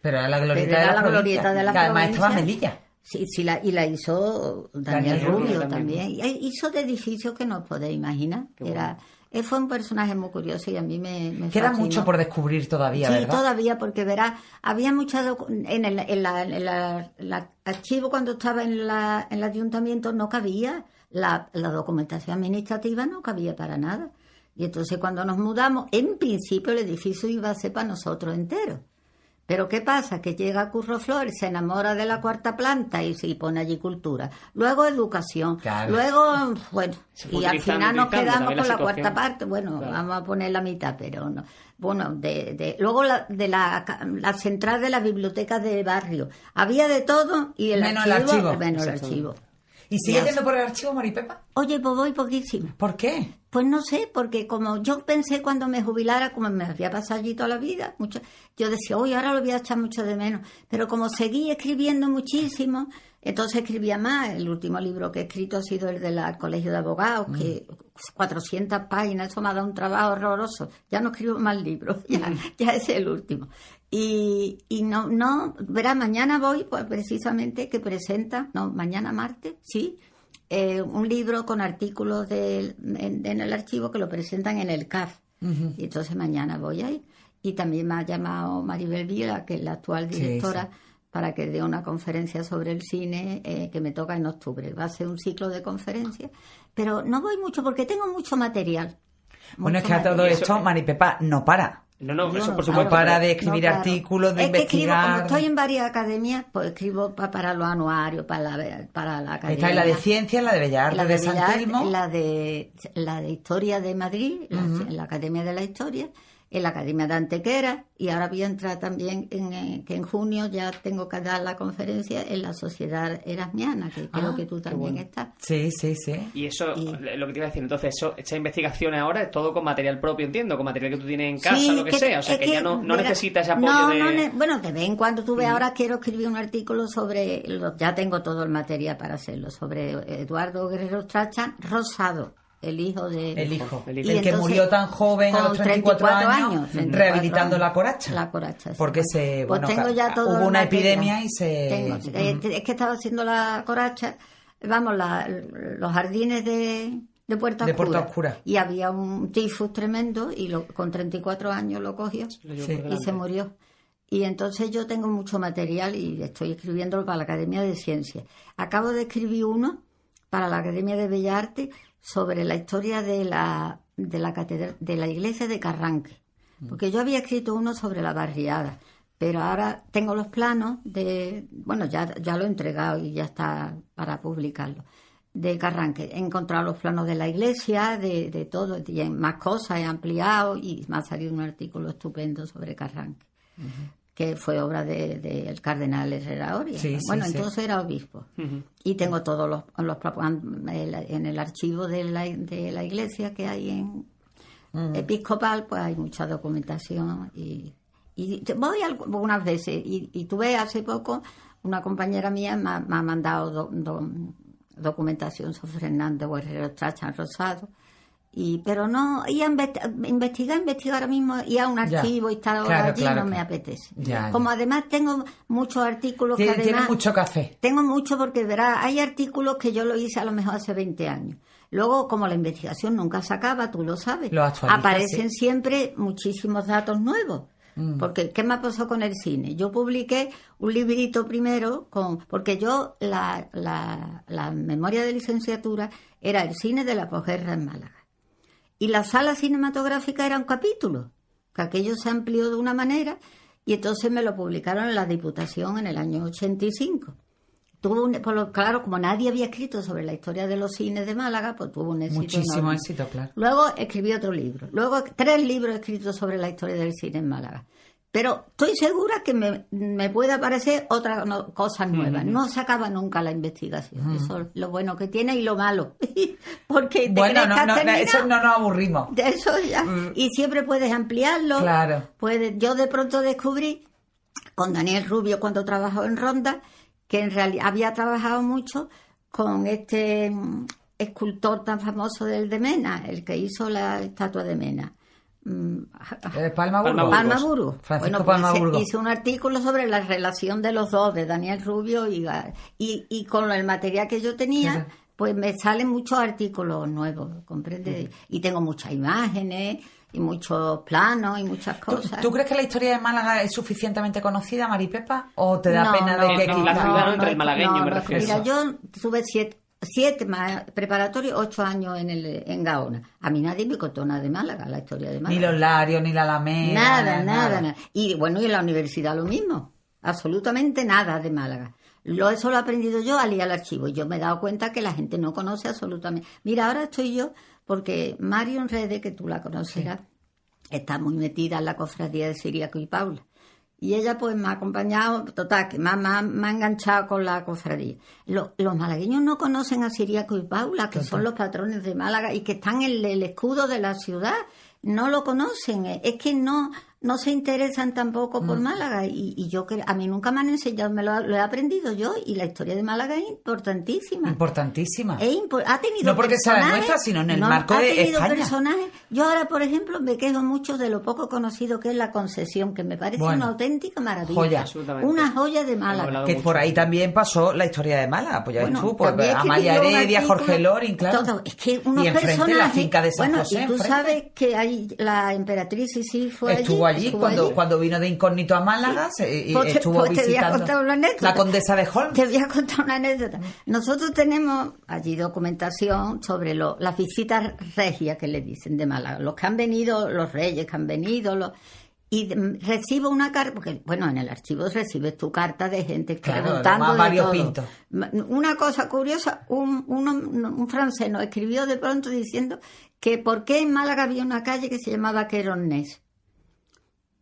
Speaker 3: Pero era la glorieta de la provincia. Además estaba Melilla.
Speaker 4: Sí, y la hizo Daniel Rubio también. Hizo de edificios que no os podéis imaginar. Fue un personaje muy curioso y a mí me
Speaker 3: queda
Speaker 4: fascinó.
Speaker 3: Mucho por descubrir todavía, ¿verdad?
Speaker 4: Sí, todavía, porque verás, había mucha en el archivo cuando estaba en el ayuntamiento no cabía, la documentación administrativa no cabía para nada. Y entonces cuando nos mudamos, en principio el edificio iba a ser para nosotros enteros. Pero ¿qué pasa? Que llega Curro Flores, se enamora de la cuarta planta y se pone allí cultura. Luego educación. Claro. Luego, y al final nos quedamos con la cuarta parte. Bueno, claro. Vamos a poner la mitad, pero no. Bueno, luego la central de la biblioteca de barrio. Había de todo y menos el archivo.
Speaker 3: ¿Y sigue yendo por el archivo, Maripepa?
Speaker 4: Oye, pues voy poquísimo.
Speaker 3: ¿Por qué?
Speaker 4: Pues no sé, porque como yo pensé cuando me jubilara, como me había pasado allí toda la vida, yo decía, ahora lo voy a echar mucho de menos. Pero como seguí escribiendo muchísimo, entonces escribía más. El último libro que he escrito ha sido el del Colegio de Abogados, que 400 páginas, eso me ha dado un trabajo horroroso. Ya no escribo más libros, ya ese es el último. Y no, verá, mañana voy, pues precisamente que presenta, mañana martes, sí, un libro con artículos en el archivo que lo presentan en el CAF. Uh-huh. Y entonces mañana voy ahí. Y también me ha llamado Maribel Vila, que es la actual directora, para que dé una conferencia sobre el cine que me toca en octubre. Va a ser un ciclo de conferencias, pero no voy mucho porque tengo mucho material.
Speaker 3: Bueno, es que a todo esto, Maripepa no para.
Speaker 2: No, eso por supuesto.
Speaker 3: No para de escribir artículos, de investigar.
Speaker 4: Como estoy en varias academias, pues escribo para los anuarios, para la academia.
Speaker 3: Está en la de Ciencias, la de Bellas Artes de San Telmo.
Speaker 4: La de Historia de Madrid, en la Academia de la Historia, en la Academia de Antequera, y ahora voy a entrar también que en junio ya tengo que dar la conferencia en la Sociedad Erasmiana, que creo que tú también estás.
Speaker 3: Sí.
Speaker 2: Y eso, lo que te iba a decir, entonces, esa investigación ahora es todo con material propio, entiendo, con material que tú tienes en casa, lo que sea, o sea, que ya no necesitas ese apoyo
Speaker 4: bueno, de vez en cuando tú ves, ahora quiero escribir un artículo sobre, ya tengo todo el material para hacerlo, sobre Eduardo Guerrero Strachan Rosado. El hijo.
Speaker 3: El que murió tan joven a los 34 años rehabilitando la coracha.
Speaker 4: La coracha, sí.
Speaker 3: Porque
Speaker 4: tengo ya todo
Speaker 3: hubo una epidemia y
Speaker 4: es que estaba haciendo la coracha, los jardines de Puerta Oscura. Y había un tifus tremendo y con 34 años lo cogió y se murió. Y entonces yo tengo mucho material y estoy escribiéndolo para la Academia de Ciencias. Acabo de escribir uno para la Academia de Bellas Artes sobre la historia de la catedral, de la iglesia de Carranque, porque yo había escrito uno sobre la barriada, pero ahora tengo los planos ya lo he entregado y ya está para publicarlo, de Carranque. He encontrado los planos de la iglesia, de todo, y más cosas he ampliado y me ha salido un artículo estupendo sobre Carranque. Uh-huh. Que fue obra del cardenal Herrera Oria. Entonces era obispo. Uh-huh. Y tengo todos en el archivo de la iglesia que hay en episcopal, pues hay mucha documentación. Y voy algunas veces. Y tuve hace poco, una compañera mía me ha mandado documentación sobre Fernando Guerrero Strachan Rosado. Pero no, investigar ahora mismo, ir a un archivo y estar ahora allí no me apetece. Como además tengo muchos artículos que además...
Speaker 3: Tiene mucho café.
Speaker 4: Tengo mucho porque, verás, hay artículos que yo lo hice a lo mejor hace 20 años. Luego, como la investigación nunca se acaba, tú lo sabes, aparecen siempre muchísimos datos nuevos. Porque, ¿qué me pasó con el cine? Yo publiqué un librito primero porque yo, la memoria de licenciatura era el cine de la posguerra en Málaga. Y la sala cinematográfica era un capítulo, que aquello se amplió de una manera y entonces me lo publicaron en la Diputación en el año 85. claro, como nadie había escrito sobre la historia de los cines de Málaga, pues tuvo un éxito
Speaker 3: Muchísimo
Speaker 4: enorme.
Speaker 3: éxito, claro.
Speaker 4: Luego escribí otro libro. Luego 3 libros escritos sobre la historia del cine en Málaga. Pero estoy segura que me puede aparecer otras cosas nuevas. No se acaba nunca la investigación. Eso es lo bueno que tiene y lo malo. Porque te
Speaker 3: Bueno,
Speaker 4: crees que has terminado.
Speaker 3: eso no nos aburrimos.
Speaker 4: De eso ya. Y siempre puedes ampliarlo.
Speaker 3: Claro.
Speaker 4: Yo de pronto descubrí, con Daniel Rubio, cuando trabajó en Ronda, que en realidad había trabajado mucho con este escultor tan famoso del de Mena, el que hizo la estatua de Mena.
Speaker 3: Palma Burgos.
Speaker 4: Palma Burgos.
Speaker 3: Francisco Palma Burgos.
Speaker 4: Hice un artículo sobre la relación de los dos, de Daniel Rubio y con el material que yo tenía,
Speaker 3: Sí.
Speaker 4: pues me salen muchos artículos nuevos, ¿comprendes? Y tengo muchas imágenes y muchos planos y muchas cosas.
Speaker 3: ¿Tú crees que la historia de Málaga es suficientemente conocida, Maripepa? ¿O te da pena de que
Speaker 2: la ciudad no entre el malagueño, me refiero.
Speaker 4: Mira, yo tuve 7 preparatorios, 8 años en Gaona. A mí nadie me contó nada de Málaga, la historia de Málaga.
Speaker 3: Ni los Larios, ni la Alameda.
Speaker 4: Nada. Y bueno, y en la universidad lo mismo. Absolutamente nada de Málaga. Eso lo he aprendido yo al ir al archivo. Y yo me he dado cuenta que la gente no conoce absolutamente. Mira, ahora estoy yo, porque Marion Rede, que tú la conocerás, está muy metida en la cofradía de Ciriaco y Paula. Y ella pues me ha acompañado, total, que me ha enganchado con la cofradía. Los malagueños no conocen a Ciriaco y Paula, que son los patrones de Málaga y que están en el escudo de la ciudad. No lo conocen, es que no se interesan tampoco por Málaga. Y yo a mí nunca me han enseñado, lo he aprendido yo, y la historia de Málaga es importantísima.
Speaker 3: Importantísima.
Speaker 4: Ha tenido
Speaker 3: No porque sea la
Speaker 4: personajes,
Speaker 3: nuestra, sino en el marco de
Speaker 4: Ha tenido
Speaker 3: España.
Speaker 4: personajes. Yo ahora, por ejemplo, me quejo mucho de lo poco conocido que es la Concesión, que me parece una auténtica maravilla.
Speaker 3: Joya.
Speaker 2: Absolutamente.
Speaker 4: Una joya de Málaga.
Speaker 3: Que por ahí también pasó la historia de Málaga. Pues ya ves tú, pues,
Speaker 4: también
Speaker 3: Amalia
Speaker 4: escribió un
Speaker 3: Heredia,
Speaker 4: artículo,
Speaker 3: Jorge Loring, claro.
Speaker 4: todo. Es que unos
Speaker 3: y enfrente
Speaker 4: personajes.
Speaker 3: la finca de San
Speaker 4: bueno,
Speaker 3: José.
Speaker 4: y tú
Speaker 3: enfrente.
Speaker 4: sabes que la emperatriz sí fue
Speaker 3: Estuvo allí cuando vino de incógnito a Málaga, y
Speaker 4: Pues
Speaker 3: estuvo
Speaker 4: te voy a
Speaker 3: visitando
Speaker 4: contar una anécdota.
Speaker 3: la condesa de Holmes.
Speaker 4: Te voy a contar una anécdota. Nosotros tenemos allí documentación sobre las visitas regias que le dicen de Málaga. Los que han venido, los reyes que han venido, y recibo una carta, porque bueno, en el archivo recibes tu carta de gente preguntando de
Speaker 3: varios
Speaker 4: todo.
Speaker 3: pintos.
Speaker 4: Una cosa curiosa, un francés nos escribió de pronto diciendo que por qué en Málaga había una calle que se llamaba Queronés.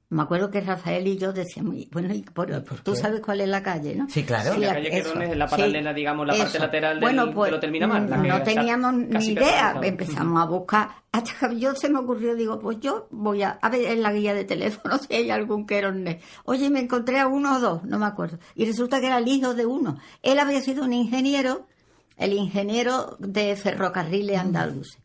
Speaker 4: Me acuerdo que Rafael y yo decíamos, bueno, tú sabes cuál es la calle, ¿no?
Speaker 3: Sí, claro.
Speaker 2: Sí, la calle Querones es la paralela, digamos, la parte lateral del Hotel Miramar.
Speaker 4: No teníamos ni idea,
Speaker 2: pegada.
Speaker 4: Empezamos a buscar. Hasta que yo se me ocurrió, digo, pues yo voy a ver en la guía de teléfono si hay algún Queronés. Oye, me encontré a 1 o 2, no me acuerdo. Y resulta que era el hijo de uno. Él había sido un ingeniero, el ingeniero de ferrocarriles andaluces.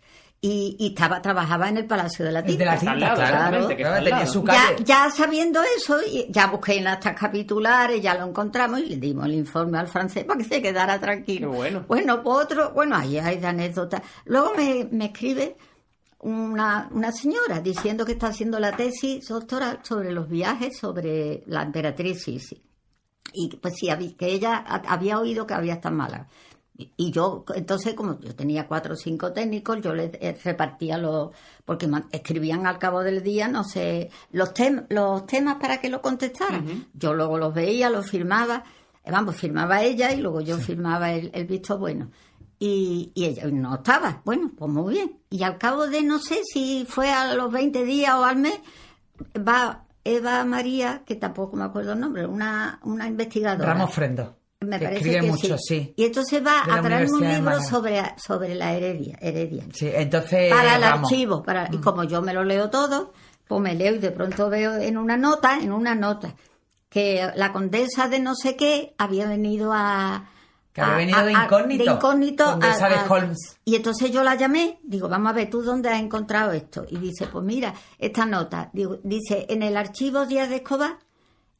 Speaker 4: Y trabajaba en el Palacio de la Tinta.
Speaker 3: De la Tinta,
Speaker 4: claro.
Speaker 3: Tenía su calle.
Speaker 4: Ya sabiendo eso, ya busqué en las actas capitulares, ya lo encontramos y le dimos el informe al francés para que se quedara tranquilo.
Speaker 2: Qué bueno.
Speaker 4: Bueno, ahí hay de anécdotas. Luego me escribe una señora diciendo que está haciendo la tesis doctoral sobre los viajes sobre la emperatriz Sisi. Y pues sí, que ella había oído que había estado en Málaga. Y yo, entonces, como yo tenía 4 o 5 técnicos, yo les repartía porque escribían al cabo del día, no sé, los temas para que lo contestaran. Uh-huh. Yo luego los veía, los firmaba, firmaba ella y luego yo firmaba el visto bueno. Y ella no estaba, bueno, pues muy bien. Y al cabo de, no sé si fue a los 20 días o al mes, va Eva María, que tampoco me acuerdo el nombre, una investigadora.
Speaker 3: Ramos Frendo.
Speaker 4: Me
Speaker 3: que
Speaker 4: parece
Speaker 3: escribe
Speaker 4: que
Speaker 3: mucho,
Speaker 4: sí. Y entonces va a traerme un libro sobre la Heredia.
Speaker 3: Sí, entonces
Speaker 4: para el archivo. Y como yo me lo leo todo, pues me leo y de pronto veo en una nota, que la condesa de no sé qué había venido
Speaker 3: de incógnito. Condesa de Holmes.
Speaker 4: Y entonces yo la llamé, digo, vamos a ver, ¿tú dónde has encontrado esto? Y dice, pues mira, esta nota, dice, en el archivo Díaz de Escobar,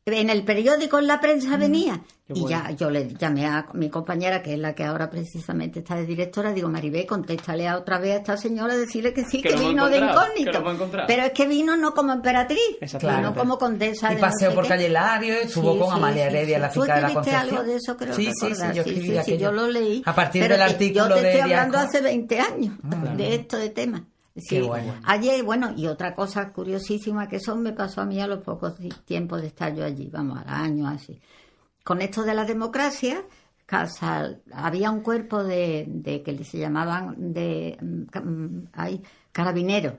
Speaker 4: en el periódico, en la prensa venía. Y bueno, ya yo le llamé a mi compañera, que es la que ahora precisamente está de directora, digo, Maribel, contéstale otra vez a esta señora, decirle que sí, que vino de incógnito. Pero es que vino no como emperatriz, vino como condesa.
Speaker 3: Y paseo por Calle Lario, estuvo con Amalia Heredia en la finca de la Concepción.
Speaker 4: Algo de eso, creo recordar.
Speaker 3: Yo escribí aquello.
Speaker 4: Yo lo leí.
Speaker 3: A partir del artículo
Speaker 4: yo te
Speaker 3: de
Speaker 4: estoy hablando hace 20 años de esto de temas. Sí,
Speaker 3: qué bueno.
Speaker 4: Ayer, bueno, y otra cosa curiosísima que eso me pasó a mí a los pocos tiempos de estar yo allí, al año así. Con esto de la democracia, había un cuerpo de que se llamaban carabineros,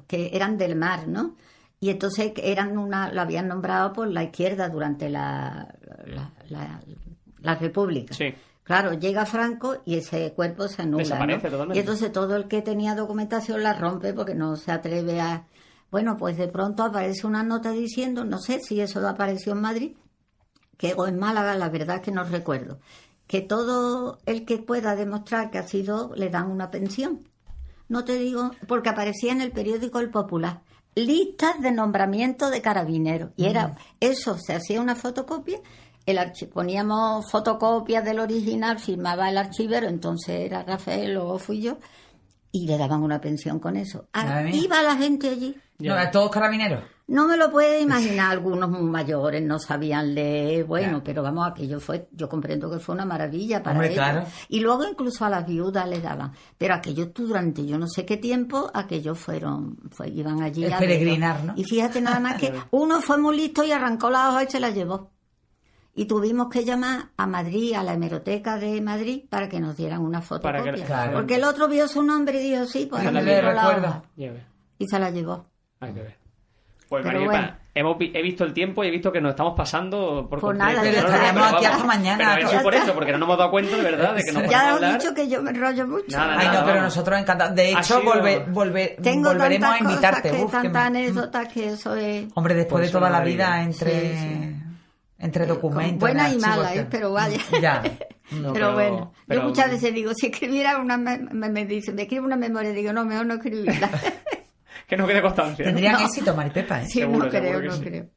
Speaker 4: que eran del mar, ¿no? Y entonces lo habían nombrado por la izquierda durante la República.
Speaker 2: Sí.
Speaker 4: Claro, llega Franco y ese cuerpo se anula,
Speaker 2: desaparece,
Speaker 4: ¿no?
Speaker 2: totalmente.
Speaker 4: Y entonces todo el que tenía documentación la rompe porque no se atreve a... Bueno, pues de pronto aparece una nota diciendo, no sé si eso apareció en Madrid, o en Málaga, la verdad es que no recuerdo, que todo el que pueda demostrar que ha sido, le dan una pensión. No te digo, porque aparecía en el periódico El Popular, listas de nombramiento de carabineros. Y era eso, se hacía una fotocopia, poníamos fotocopias del original, firmaba el archivero, entonces era Rafael, luego fui yo, y le daban una pensión con eso. Iba la gente allí.
Speaker 3: ¿No eran todos carabineros?
Speaker 4: No me lo puedes imaginar, algunos muy mayores no sabían leer, bueno, pero vamos, aquello yo comprendo que fue una maravilla para ellos. Claro. Y luego incluso a las viudas le daban, pero aquellos durante yo no sé qué tiempo, aquellos iban allí a
Speaker 3: peregrinar, ¿no?
Speaker 4: Y fíjate nada más que uno fue muy listo y arrancó la hoja y se la llevó. Y tuvimos que llamar a Madrid, a la hemeroteca de Madrid, para que nos dieran una fotocopia. Claro. Porque el otro vio su nombre y dijo, sí, pues
Speaker 3: no le recuerda.
Speaker 4: Y se la llevó.
Speaker 2: Hay que ver. Pues Maripepa, he visto el tiempo y he visto que nos estamos pasando por completo.
Speaker 4: Nada,
Speaker 3: pero estaríamos aquí hasta mañana.
Speaker 2: Pero eso por eso, porque no nos hemos dado cuenta de verdad de que nos
Speaker 4: ya os he dicho que yo me enrollo mucho.
Speaker 3: Nada, pero nosotros encantados. De hecho, volveremos a invitarte.
Speaker 4: Tantas anécdotas que eso es...
Speaker 3: Hombre, después de toda la vida entre documentos...
Speaker 4: Buenas y malas, pero vaya.
Speaker 3: Ya.
Speaker 4: No, pero bueno, yo muchas veces digo, si escribiera me dicen, me escribo una memoria, digo, no, mejor no escribirla.
Speaker 2: Que no quede constancia.
Speaker 3: Tendrían éxito, Maripepa, ¿eh?
Speaker 4: Sí,
Speaker 2: seguro,
Speaker 4: no creo.
Speaker 2: No creo.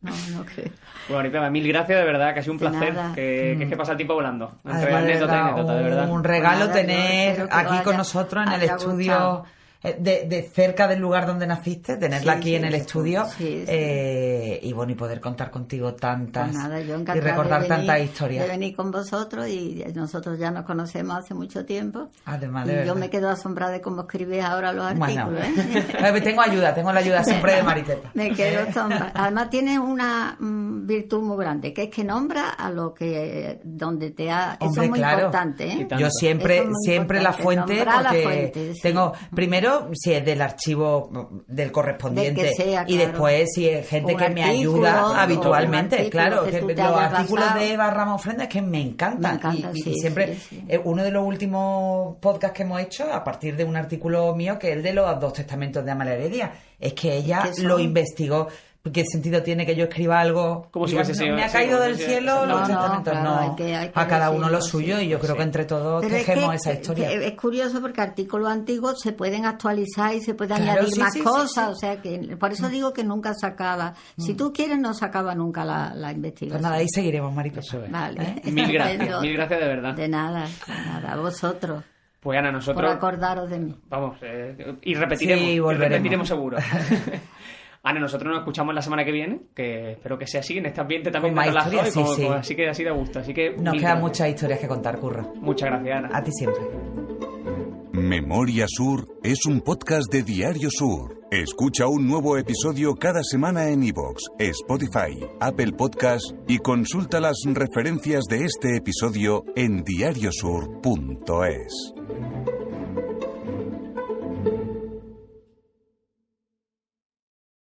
Speaker 2: Bueno, Maripepa, mil gracias, de verdad, que ha sido un placer. Que es que pasa el tiempo volando. Entre anécdota y anécdota, de verdad.
Speaker 3: Un regalo tener aquí con nosotros en el estudio... De cerca del lugar donde naciste, tenerla aquí en el estudio y bueno, y poder contar contigo tantas
Speaker 4: pues nada, yo
Speaker 3: y recordar tantas historias.
Speaker 4: De venir con vosotros y nosotros ya nos conocemos hace mucho tiempo.
Speaker 3: Además,
Speaker 4: y yo me quedo asombrada de cómo escribes ahora los artículos.
Speaker 3: Tengo la ayuda siempre de Maripepa.
Speaker 4: Me quedo asombrada. Además tienes una virtud muy grande, que es que nombra a lo que donde te ha... Hombre, eso es muy importante, ¿eh?
Speaker 3: Yo siempre la fuente, porque tengo primero si es del archivo del correspondiente del que sea, y después si es gente que me ayuda habitualmente, claro, que los artículos de Eva Ramos Ofrenda es que me encantan y siempre uno de los últimos podcasts que hemos hecho a partir de un artículo mío que es el de los 2 testamentos de Amalia Heredia, es que ella lo investigó. ¿Qué sentido tiene que yo escriba algo?
Speaker 2: Como si fuese
Speaker 3: me ha caído del cielo los testamentos. No, a cada uno lo suyo y yo creo que entre todos tejemos esa historia.
Speaker 4: Es curioso porque artículos antiguos se pueden actualizar y se puede añadir más cosas, o sea que por eso digo que nunca se acaba. Si tú quieres no se acaba nunca la investigación.
Speaker 3: Pues nada, ahí seguiremos, Maripepa.
Speaker 4: Vale.
Speaker 2: Mil gracias de verdad.
Speaker 4: De nada, a vosotros.
Speaker 2: Pues Ana, nosotros...
Speaker 4: Por acordaros de mí.
Speaker 2: Vamos, y repetiremos.
Speaker 3: Sí, volveremos.
Speaker 2: Y repetiremos seguro. Ana, nosotros nos escuchamos la semana que viene, que espero que sea así, en este ambiente también
Speaker 3: más
Speaker 2: relajado
Speaker 3: historias,
Speaker 2: así que así de gusto. Así que
Speaker 3: nos quedan muchas historias que contar, Curro.
Speaker 2: Muchas gracias, Ana.
Speaker 3: A ti siempre.
Speaker 1: Memoria Sur es un podcast de Diario Sur. Escucha un nuevo episodio cada semana en iVoox, Spotify, Apple Podcasts y consulta las referencias de este episodio en diariosur.es.